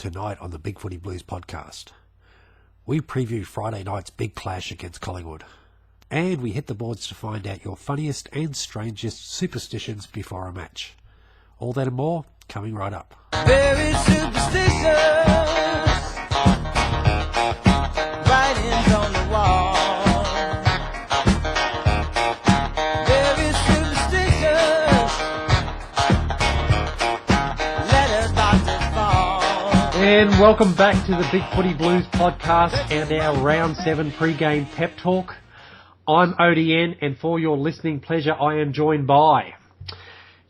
Tonight on the BigFooty Blues podcast, we preview Friday night's big clash against Collingwood. And we hit the boards to find out your funniest and strangest superstitions before a match. All that and more, coming right up. Very superstitious, writings on the wall. Very superstitious, letters about to fall. And welcome back to the BigFooty Blues podcast and our Round 7 pre-game pep talk. I'm ODN, and for your listening pleasure, I am joined by...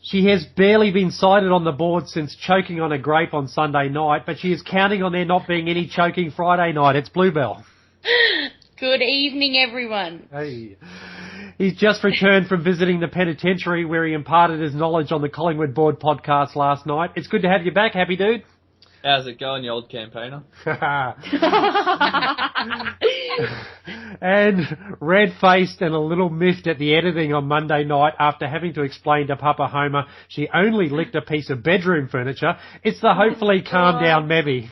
She has barely been sighted on the board since choking on a grape on Sunday night, but she is counting on there not being any choking Friday night. It's Bluebell. Good evening, everyone. Hey. He's just returned from visiting the penitentiary where he imparted his knowledge on the Collingwood Board podcast last night. It's good to have you back, happy dude. How's it going, you old campaigner? And red-faced and a little miffed at the editing on Monday night after having to explain to Papa Homer she only licked a piece of bedroom furniture. It's the hopefully calm down Mebby.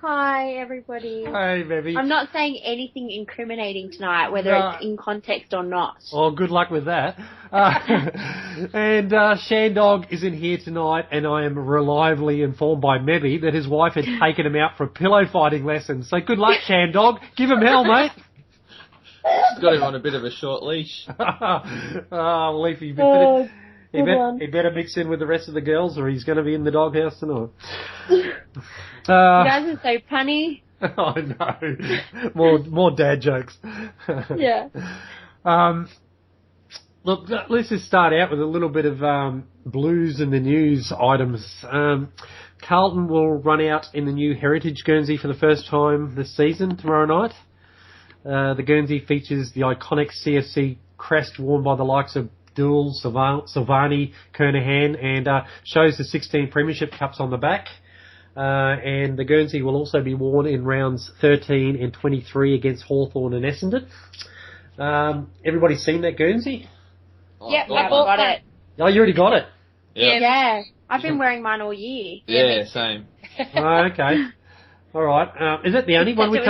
Hi, everybody. Hey, Mebby. I'm not saying anything incriminating tonight, whether it's in context or not. Oh, good luck with that. And Shandog isn't here tonight, and I am reliably informed by Mebby that his wife had taken him out for pillow fighting lessons. So good luck, Shandog. Give him hell, mate. He's got him on a bit of a short leash. Oh, Leafy. He better mix in with the rest of the girls, or he's going to be in the doghouse tonight. You guys are so punny. I know. More dad jokes. Yeah. Look, let's just start out with a little bit of blues in the news items. Carlton will run out in the new Heritage Guernsey for the first time this season, tomorrow night. The Guernsey features the iconic CFC crest worn by the likes of Dool, Silvani, Kernahan, and shows the 16 Premiership Cups on the back. And the Guernsey will also be worn in rounds 13 and 23 against Hawthorn and Essendon. Everybody seen that Guernsey? Yep, I bought it. Oh, you already got it? Yeah. I've been wearing mine all year. Yeah, same. Oh, okay. All right. Is that the only one we...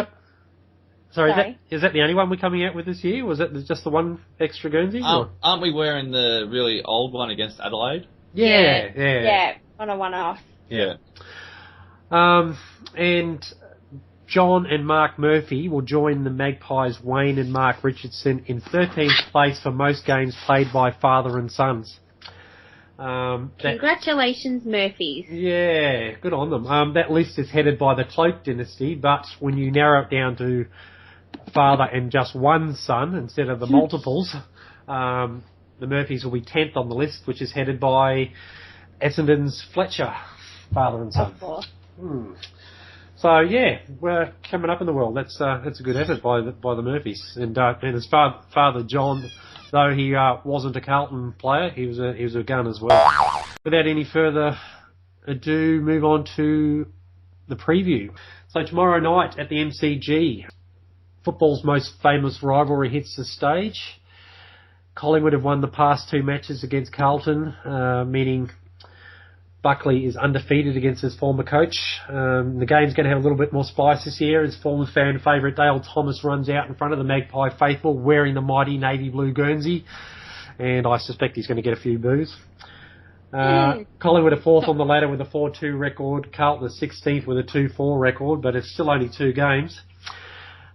Sorry. Is that the only one we're coming out with this year? Was it just the one extra Guernsey? Aren't we wearing the really old one against Adelaide? Yeah, on a one-off. Yeah. And John and Mark Murphy will join the Magpies' Wayne and Mark Richardson in 13th place for most games played by father and sons. Congratulations, Murphys. Yeah, good on them. That list is headed by the Cloak dynasty, but when you narrow it down to father and just one son instead of the multiples, the Murphys will be 10th on the list, which is headed by Essendon's Fletcher, father and son. So yeah, we're coming up in the world. That's a good effort by the Murphys. And his father John, though he wasn't a Carlton player, he was a gun as well. Without any further ado, move on to the preview. So tomorrow night at the MCG, football's most famous rivalry hits the stage. Collingwood have won the past two matches against Carlton, meaning Buckley is undefeated against his former coach. The game's going to have a little bit more spice this year as former fan favourite Dale Thomas runs out in front of the Magpie faithful wearing the mighty navy blue Guernsey, and I suspect he's going to get a few boos. Collingwood are fourth on the ladder with a 4-2 record. Carlton are 16th with a 2-4 record, but it's still only two games.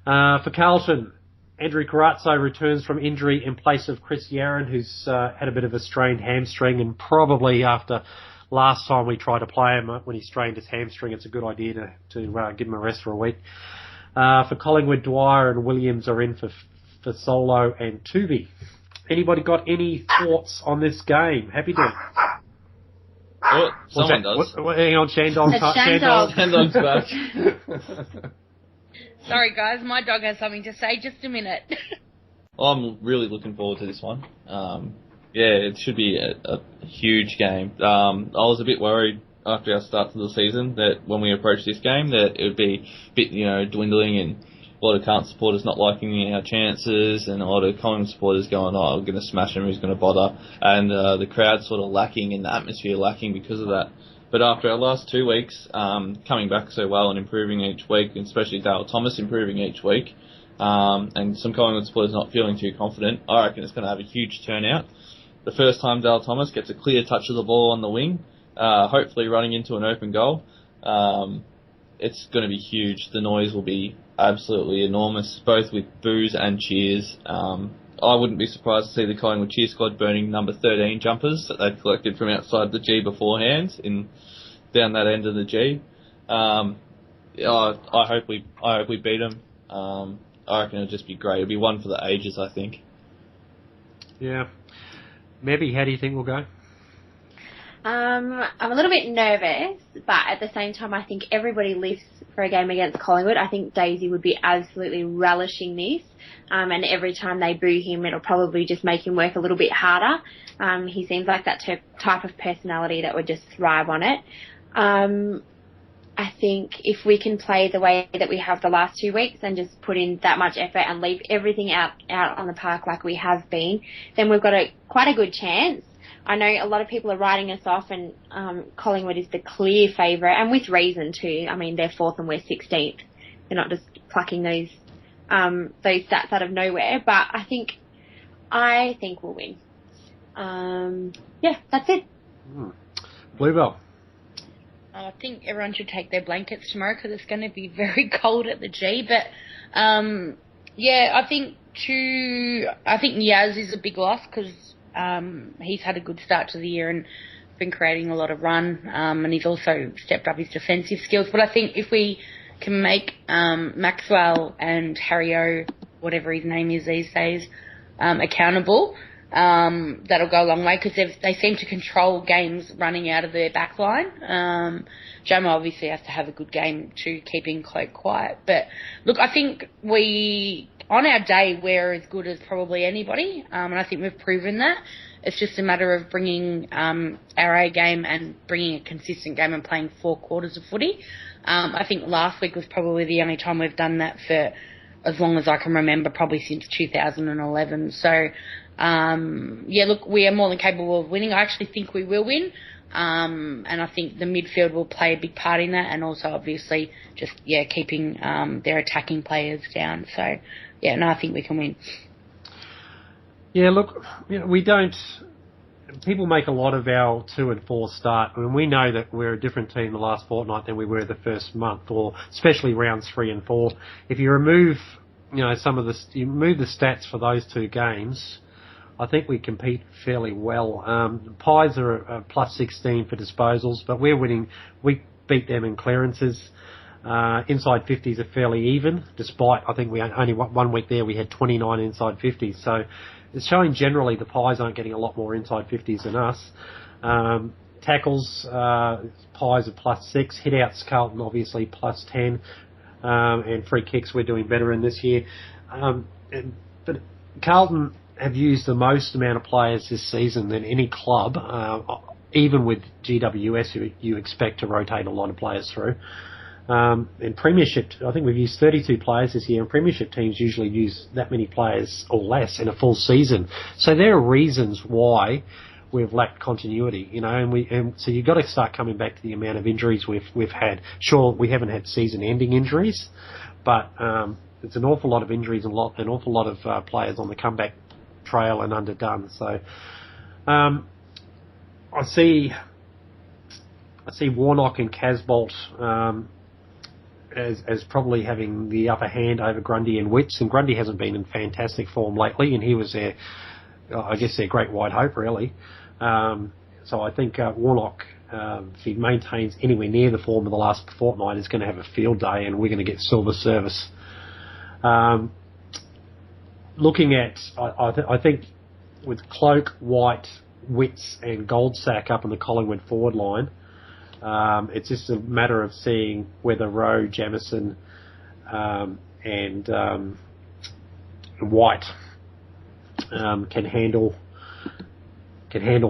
For Carlton, Andrew Carazzo returns from injury in place of Chris Yarran, who's had a bit of a strained hamstring, and probably after last time we tried to play him when he strained his hamstring, it's a good idea to give him a rest for a week. For Collingwood, Dwyer and Williams are in for Solo and Tuvey. Anybody got any thoughts on this game? Happy to. Oh, someone does. Hang on, Shandog. Shandog's back. Sorry, guys, my dog has something to say. Just a minute. I'm really looking forward to this one. It should be a huge game. I was a bit worried after our start to the season that when we approached this game that it would be a bit, dwindling and a lot of Carlton supporters not liking our chances and a lot of Collingwood supporters going, we're going to smash him, who's going to bother? And the crowd sort of lacking and the atmosphere lacking because of that. But after our last 2 weeks, coming back so well and improving each week, and especially Dale Thomas improving each week, and some Collingwood supporters not feeling too confident, I reckon it's going to have a huge turnout. The first time Dale Thomas gets a clear touch of the ball on the wing, hopefully running into an open goal, it's going to be huge. The noise will be absolutely enormous, both with boos and cheers. I wouldn't be surprised to see the Collingwood cheer squad burning number 13 jumpers that they've collected from outside the G beforehand down that end of the G. I hope we beat them. I reckon it'll just be great. It'll be one for the ages, I think. Yeah. Maybe, how do you think we'll go? I'm a little bit nervous, but at the same time, I think everybody lives for a game against Collingwood. I think Daisy would be absolutely relishing this, and every time they boo him, it'll probably just make him work a little bit harder. He seems like that type of personality that would just thrive on it. I think if we can play the way that we have the last 2 weeks and just put in that much effort and leave everything out on the park like we have been, then we've got quite a good chance. I know a lot of people are writing us off, and Collingwood is the clear favourite, and with reason too. I mean, they're 4th and we're 16th. They're not just plucking those stats out of nowhere. But I think we'll win. Yeah, that's it. Bluebell. I think everyone should take their blankets tomorrow because it's going to be very cold at the G. But yeah, I think Niaz is a big loss because he's had a good start to the year and been creating a lot of run, and he's also stepped up his defensive skills. But I think if we can make Maxwell and Harry O, whatever his name is these days, accountable, that'll go a long way because they seem to control games running out of their back line. Jamo obviously has to have a good game to keeping Cloak quiet. But look, I think on our day, we're as good as probably anybody, and I think we've proven that. It's just a matter of bringing our A game and bringing a consistent game and playing 4 quarters of footy. I think last week was probably the only time we've done that for as long as I can remember, probably since 2011. So, yeah, look, we are more than capable of winning. I actually think we will win. And I think the midfield will play a big part in that, and also obviously just, keeping their attacking players down. So, yeah, no, I think we can win. Yeah, look, we don't... People make a lot of our 2 and 4 start. I mean, we know that we're a different team the last fortnight than we were the first month, or especially rounds 3 and 4. If you remove, some of you remove the stats for those 2 games, I think we compete fairly well. Pies are a plus 16 for disposals, but we're winning. We beat them in clearances. Inside 50s are fairly even, despite I think we only 1 week there we had 29 inside 50s. So it's showing generally the Pies aren't getting a lot more inside 50s than us. Tackles, Pies are plus 6. Hit-outs, Carlton obviously plus 10. And free kicks we're doing better in this year. But Carlton have used the most amount of players this season than any club, even with GWS, who you expect to rotate a lot of players through. And Premiership, I think we've used 32 players this year, and Premiership teams usually use that many players or less in a full season. So there are reasons why we've lacked continuity, and so you've got to start coming back to the amount of injuries we've had. Sure, we haven't had season-ending injuries, but it's an awful lot of injuries and an awful lot of players on the comeback trail and underdone. So I see Warnock and Casbolt as probably having the upper hand over Grundy and Witts, and Grundy hasn't been in fantastic form lately, and he was their great white hope, really. So I think Warnock, if he maintains anywhere near the form of the last fortnight, is going to have a field day, and we're going to get silver service. Looking at, I think with Cloak, White, Witts and Goldsack up in the Collingwood forward line, it's just a matter of seeing whether Rowe, Jamison and White can handle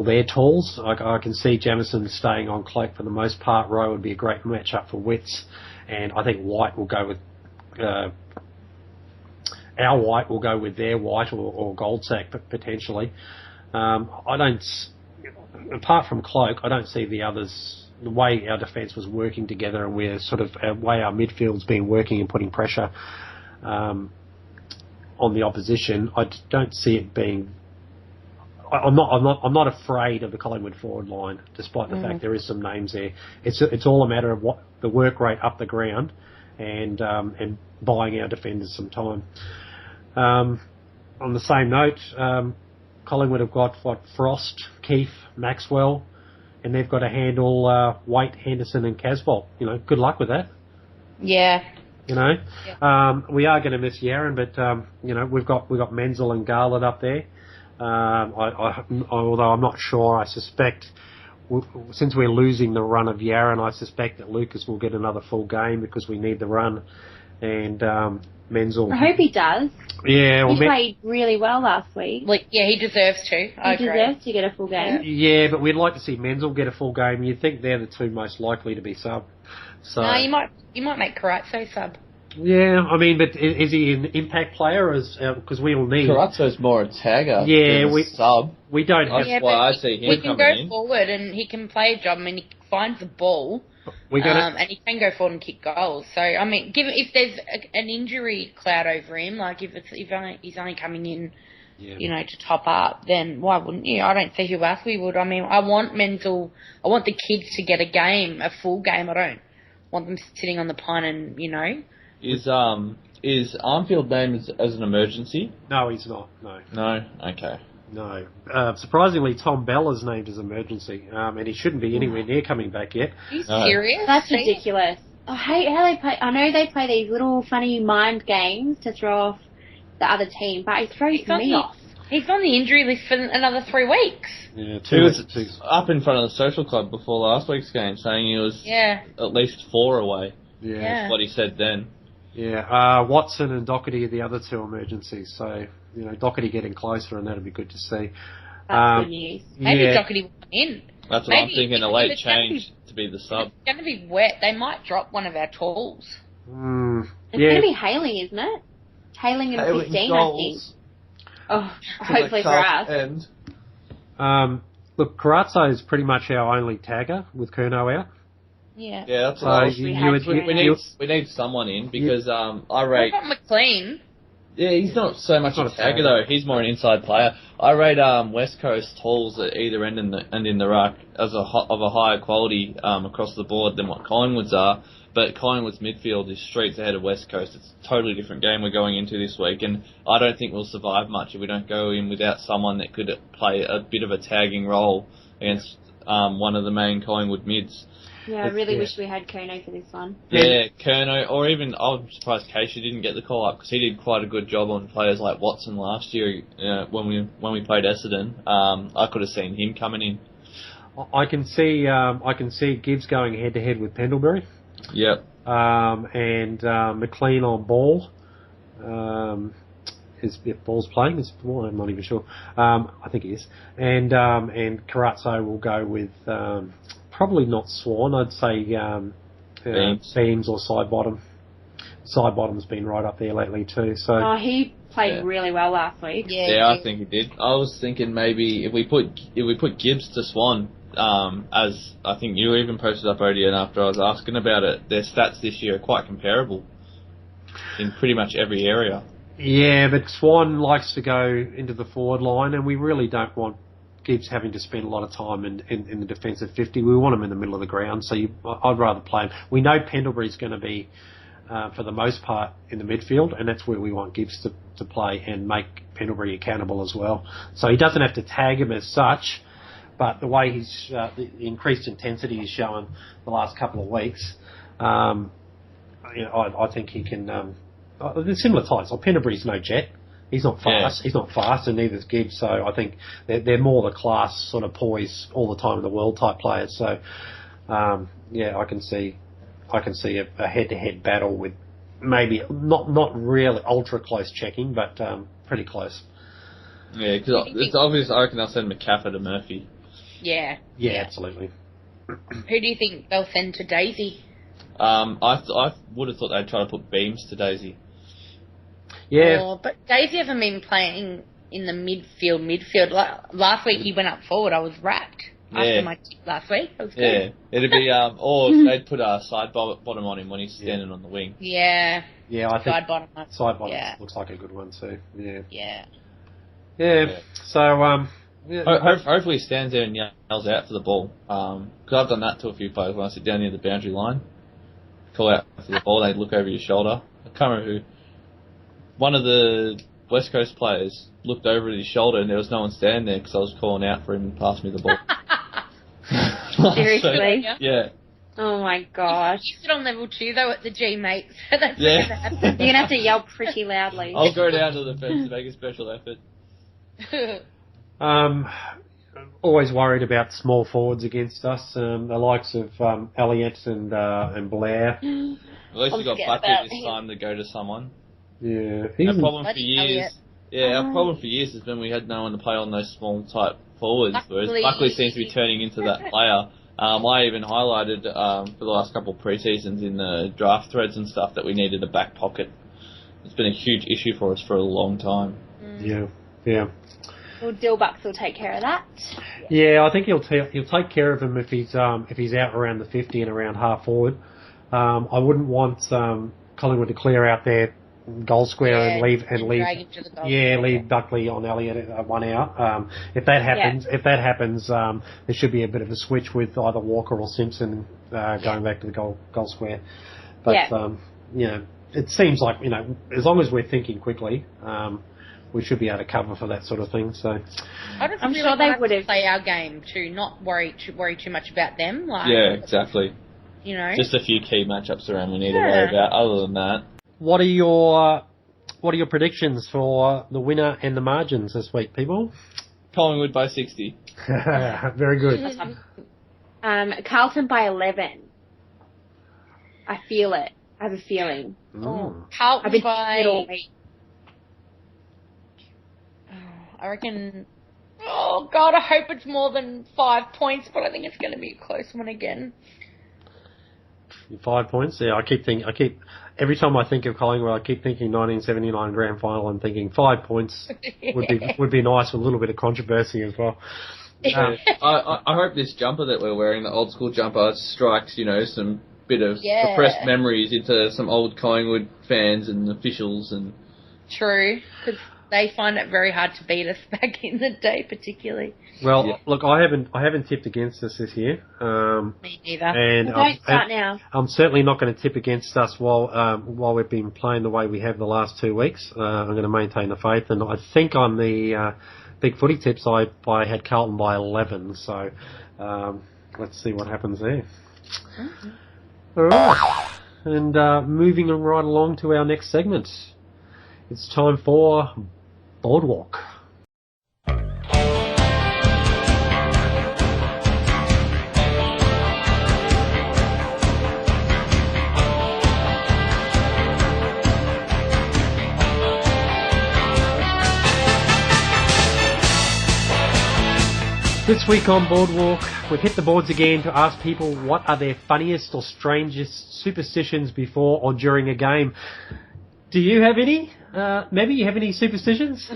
their tools. I can see Jamison staying on Cloak for the most part. Rowe would be a great matchup for Witts, and I think White will go with our White will go with their White or Goldsack potentially. I don't, apart from Cloak, I don't see the others the way our defence was working together, and we're sort of way our midfield's been working and putting pressure on the opposition, I don't see it being. I'm not afraid of the Collingwood forward line, despite the fact there is some names there. It's all a matter of what the work rate up the ground, and buying our defenders some time. On the same note, Collingwood have got Frost, Keith, Maxwell, and they've got to handle Waite, Henderson, and Casbolt. Good luck with that. Yeah. We are going to miss Yaron, but we've got Menzel and Garland up there. Although I'm not sure, I suspect since we're losing the run of Yaron, I suspect that Lucas will get another full game because we need the run, and Menzel. I hope he does. Yeah, he played really well last week. He deserves to. He deserves to get a full game. Yeah, but we'd like to see Menzel get a full game. You'd think they're the two most likely to be sub. So no, you might make Carazzo sub. Yeah, I mean, but is he an impact player? Because we all need. Carazzo's more a tagger. Yeah, than a sub. We don't have. That's why I see him we can coming go forward and he can play a job. I mean, he finds the ball. And he can go forward and kick goals. So I mean, if there's an injury cloud over him, like if he's only coming in, to top up, then why wouldn't you? I don't see who else we would. I mean, I want Menzel. I want the kids to get a full game. I don't want them sitting on the pine and Is Armfield named as an emergency? No, he's not. No. No? Okay. No. Surprisingly, Tom Bell is named as emergency, and he shouldn't be anywhere near coming back yet. Are you serious? That's ridiculous. I hate how they play. I know they play these little funny mind games to throw off the other team, but it throws me off. He's on the injury list for another 3 weeks. Yeah, he was up in front of the social club before last week's game saying he was at least 4 away. Yeah. That's what he said then. Yeah, Watson and Doherty are the other two emergencies, so, Doherty getting closer, and that'd be good to see. That's good news. Maybe Doherty will come in. That's what I'm thinking, a late change to be the sub. It's going to be wet. They might drop one of our tools. It's going to be hailing, isn't it? Hailing in 15, goals. I think. Oh, hopefully for us. Look, Carazzo is pretty much our only tagger with Curnow out. Yeah. Yeah, that's what we need someone in because I rate. What about McLean? Yeah, he's not so much a tagger though. He's more an inside player. I rate West Coast hauls at either end in the ruck as of a higher quality across the board than what Collingwood's are. But Collingwood's midfield is streets ahead of West Coast. It's a totally different game we're going into this week, and I don't think we'll survive much if we don't go in without someone that could play a bit of a tagging role against one of the main Collingwood mids. Yeah, I really wish we had Curnow for this one. Yeah, Curnow, or even, I'm surprised Casey didn't get the call up because he did quite a good job on players like Watson last year when we played Essendon. I could have seen him coming in. I can see Gibbs going head to head with Pendlebury. Yep. And McLean on ball. If Ball's playing, I'm not even sure. I think he is. And Carazzo will go with probably not Swan. I'd say Beams or Sidebottom. Sidebottom's been right up there lately too. So he played really well last week. Yeah, I think he did. I was thinking maybe if we put Gibbs to Swan. As I think you even posted up already, and after I was asking about it, their stats this year are quite comparable in pretty much every area. Yeah, but Swan likes to go into the forward line, and we really don't want Gibbs having to spend a lot of time in the defensive 50. We want him in the middle of the ground, so I'd rather play him. We know Pendlebury's going to be, for the most part, in the midfield, and that's where we want Gibbs to play and make Pendlebury accountable as well. So he doesn't have to tag him as such. But the way he's the increased intensity he's shown the last couple of weeks, I think he can. They're similar types. Well, Pendlebury's no jet. He's not fast. Yeah. He's not fast, and neither's Gibbs. So I think they're more the class sort of poise all the time in the world type players. So I can see a head-to-head battle with maybe not really ultra close checking, but pretty close. Yeah, because it's obvious. I reckon they'll send McCaffrey to Murphy. Yeah. Yeah, absolutely. Who do you think they'll send to Daisy? I would have thought they'd try to put Beams to Daisy. Yeah. But Daisy hasn't been playing in the midfield. Last week he went up forward. I was rapt. after my tip last week. That was Yeah, good. it'd be or they'd put a side bottom on him when he's standing on the wing. Yeah. Yeah, I think Side bottom. side bottom Yeah. looks like a good one too. Yeah. Yeah. Yeah. So yeah. Hopefully he stands there and yells out for the ball. Because I've done that to a few players when I sit down near the boundary line. Call out for the ball, they look over your shoulder. I can't remember who. One of the West Coast players looked over at his shoulder and there was no one standing there because I was calling out for him to pass me the ball. Seriously? So, yeah. Oh my gosh. You sit on level 2 though at the G, mate. So that's Yeah. not gonna happen. You're gonna have to yell pretty loudly. I'll go down to the fence to make a special effort. Always worried about small forwards against us. The likes of Elliott and Blair. At least we got scared Bucket about this him. time to go to someone. Yeah, Our problem for Bloody years, Elliott. our problem for years has been we had no one to play on those small type forwards. Whereas Buckley. Buckley seems to be turning into that player. I even highlighted for the last couple of pre-seasons in the draft threads and stuff that we needed a back pocket. It's been a huge issue for us for a long time. Yeah. Well, Dillbucks will take care of that. Yeah, I think he'll take care of him if he's out around the 50 and around half forward. I wouldn't want Collingwood to clear out their goal square and leave drag him to the goal. leave Buckley on Elliott at 1 out. If that happens, there should be a bit of a switch with either Walker or Simpson going back to the goal square. But it seems like as long as we're thinking quickly. We should be able to cover for that sort of thing. So I'm sure they would have play our game to not worry too much about them. Like, Yeah, exactly. Just a few key matchups around we need to worry about. Other than that, what are your predictions for the winner and the margins this week, people? Collingwood by 60. Very good. Carlton by 11. I feel it. I have a feeling. Carlton I've been by. it all week. I reckon. Oh God, I hope it's more than 5 points, but I think it's going to be a close one again. 5 points. Yeah, every time I think of Collingwood, I keep thinking 1979 grand final and thinking 5 points would be nice with a little bit of controversy as well. I hope this jumper that we're wearing, the old school jumper, strikes some bit of repressed memories into some old Collingwood fans and officials and. True, because they find it very hard to beat us back in the day, particularly. Well, look, I haven't tipped against us this year. Me neither. And Don't start now. I'm certainly not going to tip against us while we've been playing the way we have the last 2 weeks. I'm going to maintain the faith, and I think on the big footy tips I had Carlton by 11. So let's see what happens there. Mm-hmm. All right, and moving right along to our next segment. It's time for Boardwalk. This week on Boardwalk, we've hit the boards again to ask people what are their funniest or strangest superstitions before or during a game. Do you have any? Maybe you have any superstitions?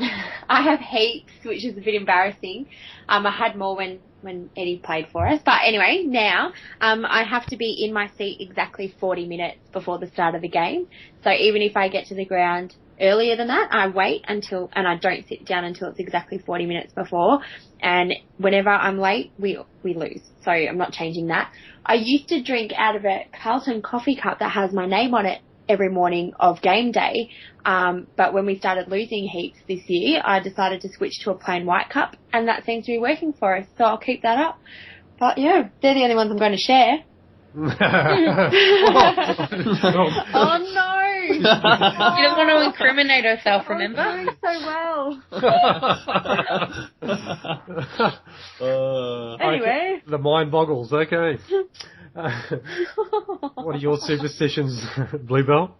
I have heaps, which is a bit embarrassing. I had more when Eddie played for us. But anyway, now I have to be in my seat exactly 40 minutes before the start of the game. So even if I get to the ground earlier than that, I wait and I don't sit down until it's exactly 40 minutes before. And whenever I'm late, we lose. So I'm not changing that. I used to drink out of a Carlton coffee cup that has my name on it every morning of game day. But when we started losing heaps this year, I decided to switch to a plain white cup, and that seems to be working for us. So I'll keep that up. But yeah, they're the only ones I'm going to share. Oh no! You don't want to incriminate herself, remember? I'm doing so well. Anyway. The mind boggles, okay. What are your superstitions, Bluebell?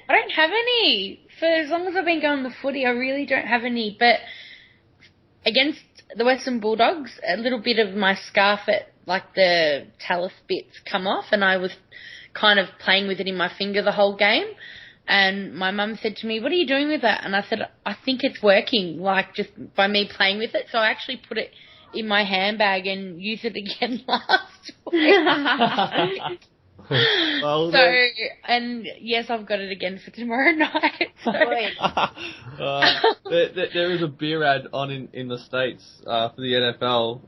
I don't have any. For as long as I've been going to footy, I really don't have any. But against the Western Bulldogs, a little bit of my scarf at the talus bits come off, and I was kind of playing with it in my finger the whole game. And my mum said to me, "What are you doing with that?" And I said, "I think it's working, just by me playing with it." So I actually put it in my handbag and use it again last week. Well, So, and yes, I've got it again for tomorrow night. So. There is a beer ad on in the States for the NFL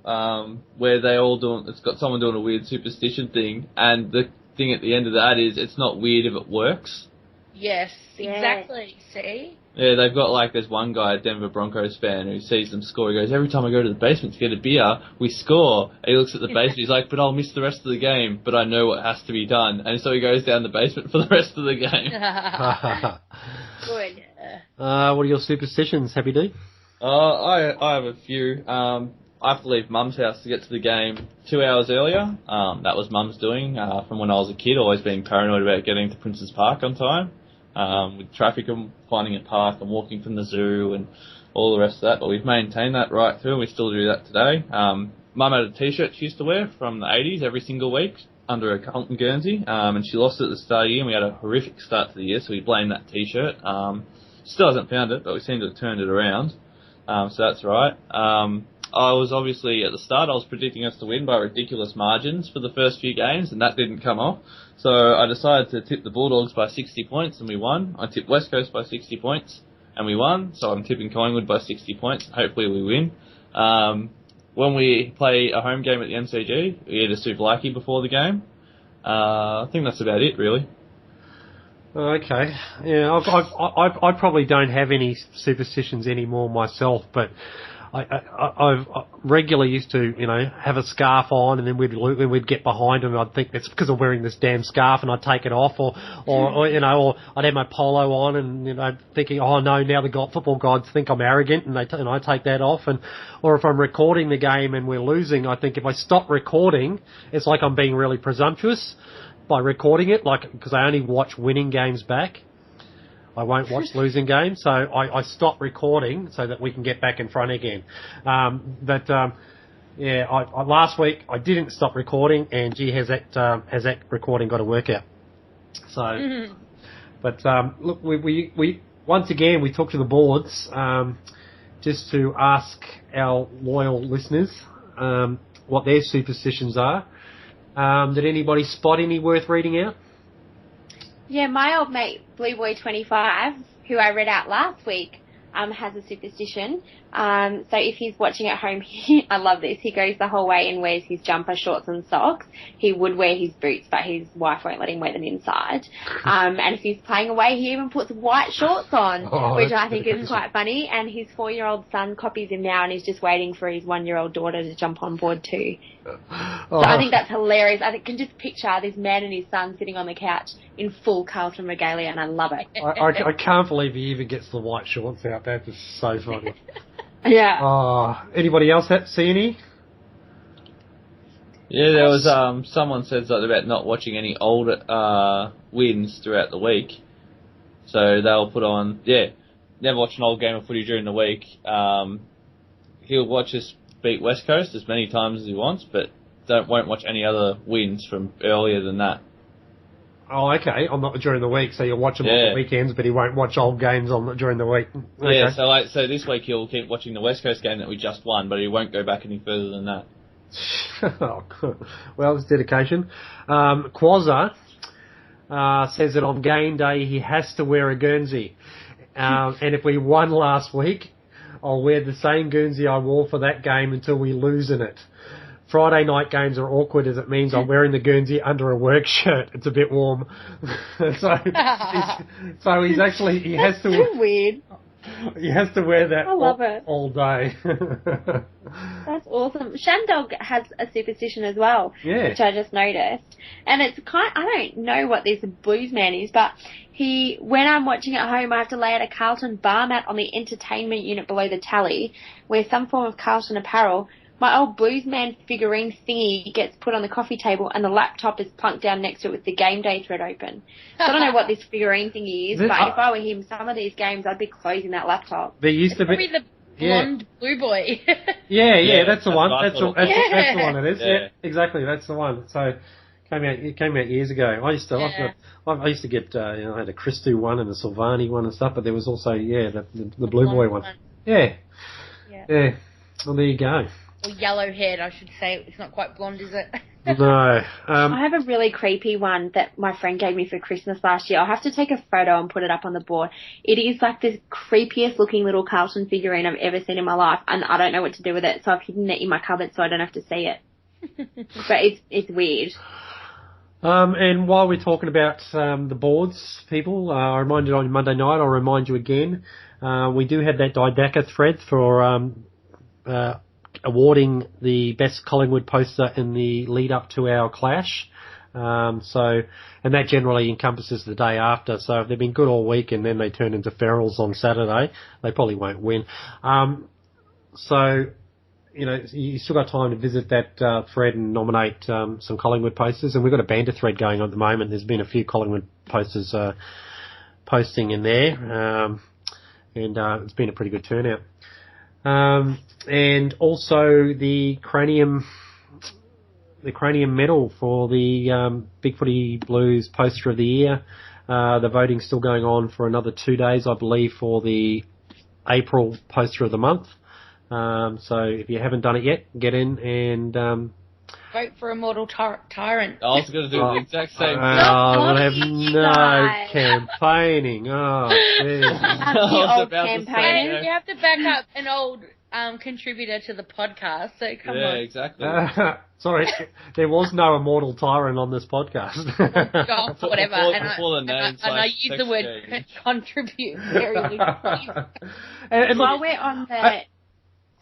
where they all it's got someone doing a weird superstition thing, and the thing at the end of the ad is it's not weird if it works. Yes, exactly. See? Yeah, they've got there's one guy, a Denver Broncos fan, who sees them score. He goes, every time I go to the basement to get a beer, we score. And he looks at the basement, he's like, but I'll miss the rest of the game, but I know what has to be done. And so he goes down the basement for the rest of the game. Good. What are your superstitions, Happy D? I have a few. I have to leave Mum's house to get to the game 2 hours earlier. That was Mum's doing from when I was a kid, always being paranoid about getting to Prince's Park on time. With traffic and finding a park and walking from the zoo and all the rest of that. But we've maintained that right through, and we still do that today. Mum had a T-shirt she used to wear from the 80s every single week under a Carlton Guernsey, and she lost it at the start of the year, and we had a horrific start to the year, so we blamed that T-shirt. Still hasn't found it, but we seem to have turned it around. So that's right. I was obviously, at the start, I was predicting us to win by ridiculous margins for the first few games, and that didn't come off. So I decided to tip the Bulldogs by 60 points, and we won. I tipped West Coast by 60 points, and we won. So I'm tipping Collingwood by 60 points. Hopefully we win. When we play a home game at the MCG, we eat a souvlaki before the game. I think that's about it, really. Okay. Yeah, I probably don't have any superstitions anymore myself, but I've regularly used to, have a scarf on, and then we'd get behind them, and I'd think it's because I'm wearing this damn scarf, and I'd take it off, or I'd have my polo on, and thinking, oh no, now the football gods think I'm arrogant, and I take that off, or if I'm recording the game and we're losing, I think if I stop recording, it's like I'm being really presumptuous by recording it, because I only watch winning games back. I won't watch losing games, so I stop recording so that we can get back in front again. Last week I didn't stop recording, and gee, has that recording got a workout? So, but look, we once again we talked to the boards just to ask our loyal listeners what their superstitions are. Did anybody spot any worth reading out? Yeah, my old mate, Blue Boy 25, who I read out last week, has a superstition. So if he's watching at home, I love this. He goes the whole way and wears his jumper, shorts and socks. He would wear his boots, but his wife won't let him wear them inside. And if he's playing away, he even puts white shorts on, which I think is quite funny. And his 4-year-old son copies him now, and he's just waiting for his 1-year-old daughter to jump on board too. So I think that's hilarious. I can just picture this man and his son sitting on the couch in full Carlton regalia, and I love it. I can't believe he even gets the white shorts out. That is so funny. Yeah. Anybody else see any? Yeah, there was someone said something about not watching any old wins throughout the week. So they'll put on, never watch an old game of footy during the week. He'll watch us beat West Coast as many times as he wants, but won't watch any other wins from earlier than that. Oh, okay. I'm not during the week, so you'll watch them on the weekends, but he won't watch old games during the week. Okay. Yeah, so this week he'll keep watching the West Coast game that we just won, but he won't go back any further than that. Oh, well, it's dedication. Quazza says that on game day he has to wear a Guernsey. And if we won last week, I'll wear the same Guernsey I wore for that game until we lose in it. Friday night games are awkward as it means I'm wearing the Guernsey under a work shirt. It's a bit warm. so he has to... That's weird. He has to wear that all day. That's awesome. Shandog has a superstition as well, which I just noticed. And it's I don't know what this blues man is, but when I'm watching at home, I have to lay out a Carlton bar mat on the entertainment unit below the tally, wear some form of Carlton apparel. My old bluesman figurine thingy gets put on the coffee table, and the laptop is plunked down next to it with the game day thread open. So I don't know what this figurine thingy is, but if I were him, some of these games, I'd be closing that laptop. There used to be probably the blonde blue boy. Yeah, that's the one. That's the one it is. Yeah, exactly. That's the one. So it came out years ago. I used to get I had a Christou one and a Silvani one and stuff, but there was also the blue boy one. Yeah. Well, there you go. Or yellow-haired, I should say. It's not quite blonde, is it? No. I have a really creepy one that my friend gave me for Christmas last year. I'll have to take a photo and put it up on the board. It is like the creepiest looking little Carlton figurine I've ever seen in my life, and I don't know what to do with it, so I've hidden it in my cupboard so I don't have to see it. But it's weird. And while we're talking about the boards, people, I reminded on Monday night, I'll remind you again, we do have that Didaka thread for awarding the best Collingwood poster in the lead up to our clash. And that generally encompasses the day after. So if they've been good all week and then they turn into ferals on Saturday, they probably won't win. You still got time to visit that thread and nominate some Collingwood posters. And we've got a banter thread going on at the moment. There's been a few Collingwood posters posting in there. And it's been a pretty good turnout. And also the cranium medal for the BigFooty Blues poster of the year. The voting's still going on for another 2 days, I believe, for the April poster of the month. So if you haven't done it yet, get in and Vote for Immortal Tyrant. I was going to do the exact same thing. we'll have no campaigning. Oh, geez. I was about to say, And you have to back up an old contributor to the podcast, so come yeah, on. exactly. Sorry, there was no Immortal Tyrant on this podcast. Oh, whatever. Before the name I use the word contribute very loosely. and While look, we're on the...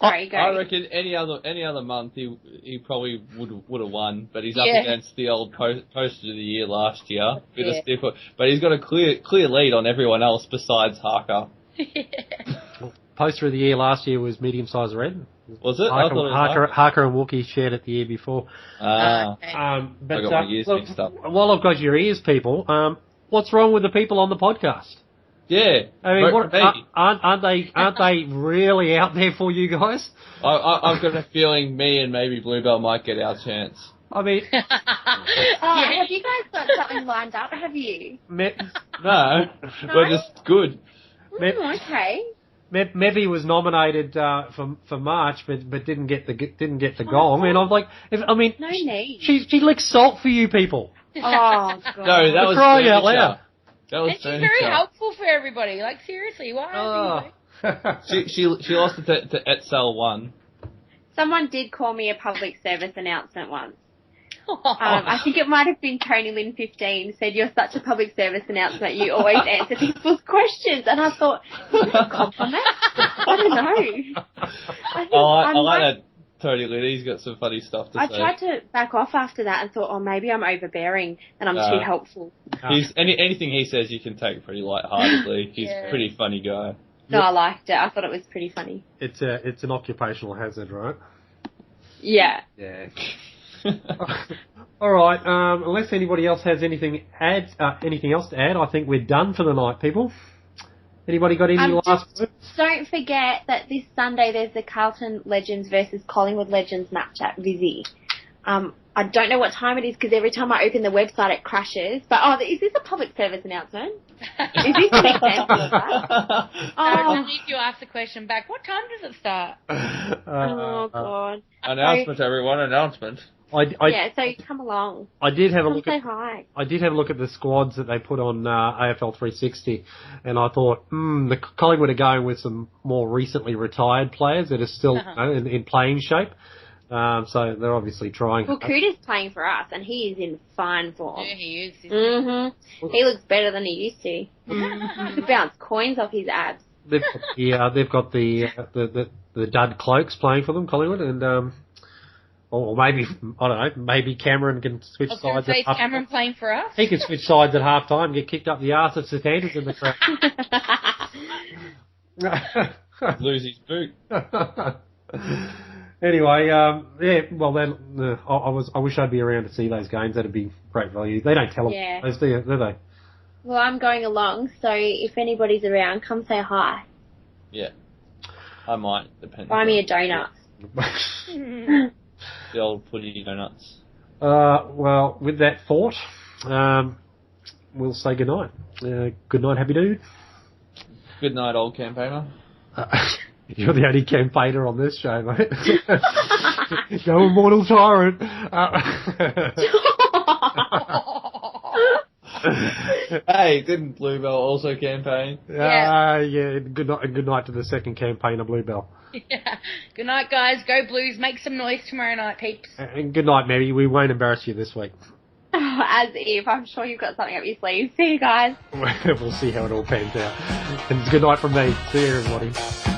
Sorry, go. I reckon any other month he probably would have won, but he's up Yeah. against the old poster of the year last year. Bit of stiffer, but he's got a clear lead on everyone else besides Harker. poster of the year last year was Medium Size Red. Was it? I thought it was Harker and Wookie shared it the year before. Okay. But I got my years look, mixed up. while I've got your ears, people, what's wrong with the people on the podcast? Yeah, I mean, vote for me. aren't they really out there for you guys? I've got a feeling me and maybe Bluebell might get our chance. I mean, Have you guys got something lined up? Have you? No, we're just good. Okay. Mevy was nominated for March, but didn't get the gong. And I'm like, No need. she licks salt for you people. Oh, God. No, that was crying out furniture. loud. That was And she's furniture. very helpful for everybody. Like, seriously, why? She lost it to Etzal 1. Someone did call me a public service announcement once. I think it might have been Tony Lynn 15 said, "You're such a public service announcement. You always answer people's questions." And I thought, is that a compliment? I don't know. I like that Tony Lynn. He's got some funny stuff to I say. tried to back off after that and thought, oh, maybe I'm overbearing and I'm too helpful. He's anything he says you can take pretty lightheartedly. He's Yeah. a pretty funny guy. No, I liked it. I thought it was pretty funny. It's an occupational hazard, right? Yeah. Yeah. All right. Unless anybody else has anything else to add, I think we're done for the night, people. Anybody got any last Just words? don't forget that this Sunday there's the Carlton Legends versus Collingwood Legends match at Vizzy. I don't know what time it is because every time I open the website it crashes. But is this a public service announcement? Is this an example of that? I need you to ask the question back. What time does it start? Oh God. Announcement, everyone! Announcement. Yeah, so come along. I did have a Come look say at. hi. I did have a look at the squads that they put on AFL 360, and I thought, the Collingwood are going with some more recently retired players that are still in playing shape. So they're obviously trying. Well, Cooter's playing for us, and he is in fine form. Yeah, he is. He looks better than he used to. He bounced coins off his abs. They've got the dud cloaks playing for them, Collingwood, and or maybe I don't know. Maybe Cameron can switch I was going sides. to say, is at Cameron playing for us? He can switch sides at half time and get kicked up the arse if Satanta's in the crowd. Lose his boot. Anyway, well then, I wish I'd be around to see those games. That'd be great value. They don't tell them those, do they? Well, I'm going along, so if anybody's around, come say hi. Yeah, I might. Depending. Buy me a donut. The old putty donuts. Well, with that thought, we'll say goodnight. Good night, happy dude. Good night, old campaigner. You're the only campaigner on this show, mate. Go Immortal Tyrant. Hey, didn't Bluebell also campaign? Yeah. Good night to the second campaign of Bluebell. Yeah. Good night, guys. Go Blues. Make some noise tomorrow night, peeps. And good night, Mary. We won't embarrass you this week. As if. I'm sure you've got something up your sleeve. See you guys. We'll see how it all pans out. And good night from me. See you, everybody.